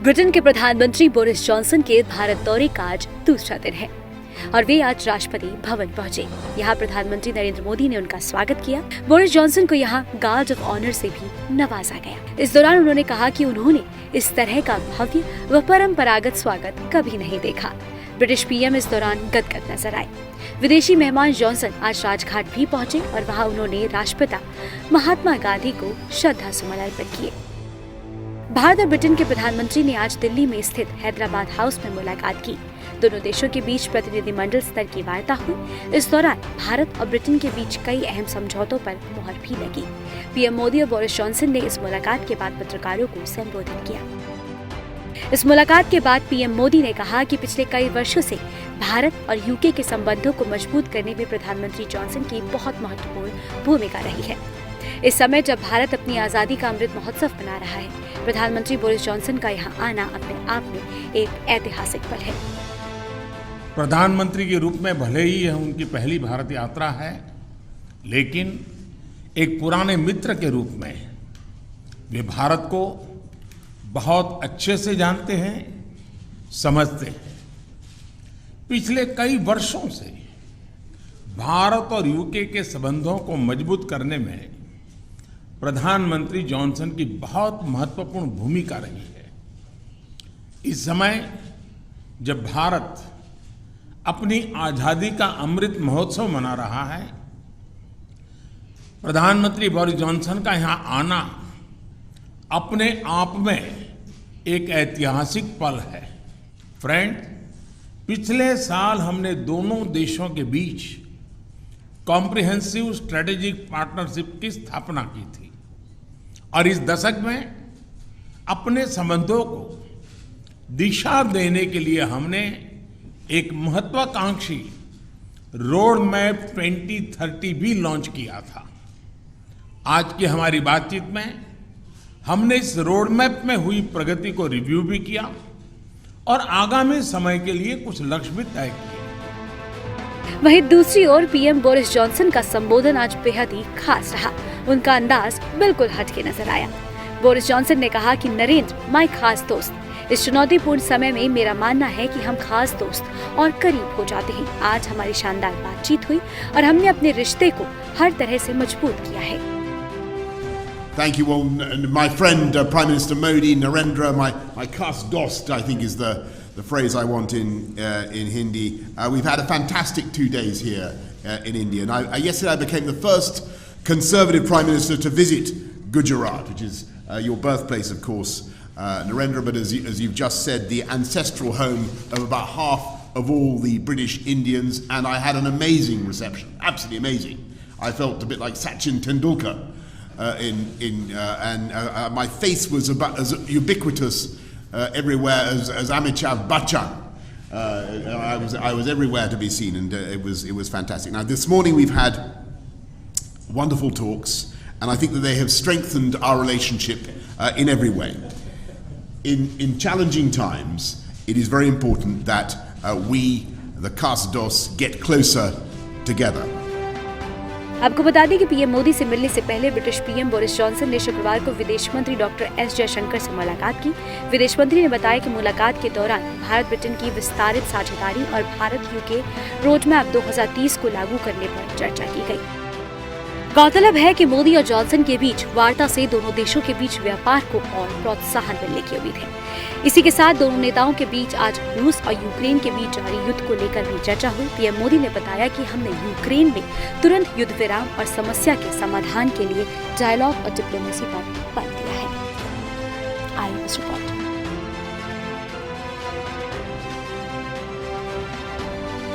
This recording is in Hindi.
ब्रिटेन के प्रधानमंत्री बोरिस जॉनसन के भारत दौरे का आज दूसरा दिन है और वे आज राष्ट्रपति भवन पहुंचे। यहाँ प्रधानमंत्री नरेंद्र मोदी ने उनका स्वागत किया। बोरिस जॉनसन को यहाँ गार्ड ऑफ ऑनर से भी नवाजा गया। इस दौरान उन्होंने कहा कि उन्होंने इस तरह का भव्य व परंपरागत स्वागत कभी नहीं देखा। ब्रिटिश पीएम इस दौरान गदगद नजर आए। विदेशी मेहमान जॉनसन आज राजघाट भी पहुंचे और वहां उन्होंने राष्ट्रपिता महात्मा गांधी को श्रद्धा सुमन अर्पित किए। भारत और ब्रिटेन के प्रधानमंत्री ने आज दिल्ली में स्थित हैदराबाद हाउस में मुलाकात की। दोनों देशों के बीच प्रतिनिधिमंडल स्तर की वार्ता हुई। इस दौरान भारत और ब्रिटेन के बीच कई अहम समझौतों पर मुहर भी लगी। पीएम मोदी और बोरिस जॉनसन ने इस मुलाकात के बाद पत्रकारों को संबोधित किया। इस मुलाकात के बाद पीएम मोदी ने कहा कि पिछले कई वर्षों से भारत और यूके के संबंधों को मजबूत करने में प्रधानमंत्री जॉनसन की बहुत महत्वपूर्ण भूमिका रही है। इस समय जब भारत अपनी आजादी का अमृत महोत्सव मना रहा है, प्रधानमंत्री बोरिस जॉनसन का यहाँ आना अपने आप में एक ऐतिहासिक पल है। प्रधानमंत्री के रूप में भले ही यह उनकी पहली भारत यात्रा है, लेकिन एक पुराने मित्र के रूप में वे भारत को बहुत अच्छे से जानते हैं, समझते हैं। पिछले कई वर्षों से भारत और यूके के संबंधों को मजबूत करने में प्रधानमंत्री जॉनसन की बहुत महत्वपूर्ण भूमिका रही है। इस समय जब भारत अपनी आजादी का अमृत महोत्सव मना रहा है, प्रधानमंत्री बोरिस जॉनसन का यहां आना अपने आप में एक ऐतिहासिक पल है। फ्रेंड, पिछले साल हमने दोनों देशों के बीच कॉम्प्रिहेंसिव स्ट्रेटेजिक पार्टनरशिप की स्थापना की थी और इस दशक में अपने संबंधों को दिशा देने के लिए हमने एक महत्वाकांक्षी रोड मैप 2030 भी लॉन्च किया था। आज की हमारी बातचीत में हमने इस रोड मैप में हुई प्रगति को रिव्यू भी किया और आगामी समय के लिए कुछ लक्ष्य भी तय किए। वहीं दूसरी ओर पीएम बोरिस जॉनसन का संबोधन आज बेहद ही खास रहा। उनका अंदाज बिल्कुल हटके नजर आया। बोरिस जॉनसन ने कहा कि नरेंद्र, माय खास दोस्त, इस चुनौतीपूर्ण समय में मेरा मानना है कि हम खास दोस्त और करीब हो जाते हैं। आज हमारी शानदार बातचीत हुई और हमने अपने रिश्ते को हर तरह से मजबूत किया है। Thank you all, my friend Prime Minister Modi, Narendra, my khas dost, I think is the phrase I want in Hindi. We've had a fantastic 2 days here in India, and yesterday I became the first Conservative Prime Minister to visit Gujarat, which is your birthplace, of course, Narendra, but as you've just said, the ancestral home of about half of all the British Indians, and I had an amazing reception, absolutely amazing. I felt a bit like Sachin Tendulkar. My face was about as ubiquitous everywhere as Amitabh Bachchan. I was everywhere to be seen, and it was fantastic. Now this morning we've had wonderful talks, and I think that they have strengthened our relationship in every way. In challenging times, it is very important that we, the Khas Dost, get closer together. आपको बता दें कि पीएम मोदी से मिलने से पहले ब्रिटिश पीएम बोरिस जॉनसन ने शुक्रवार को विदेश मंत्री डॉक्टर एस जयशंकर से मुलाकात की। विदेश मंत्री ने बताया कि मुलाकात के दौरान भारत ब्रिटेन की विस्तारित साझेदारी और भारत यूके रोडमैप 2030 को लागू करने पर चर्चा की गई। गौरतलब है कि मोदी और जॉनसन के बीच वार्ता से दोनों देशों के बीच व्यापार को और प्रोत्साहन मिलने की उम्मीद है। इसी के साथ दोनों नेताओं के बीच आज रूस और यूक्रेन के बीच जारी युद्ध को लेकर भी चर्चा हुई। पीएम मोदी ने बताया कि हमने यूक्रेन में तुरंत युद्ध विराम और समस्या के समाधान के लिए डायलॉग और डिप्लोमेसी पर बल दिया है। आई रिपोर्ट।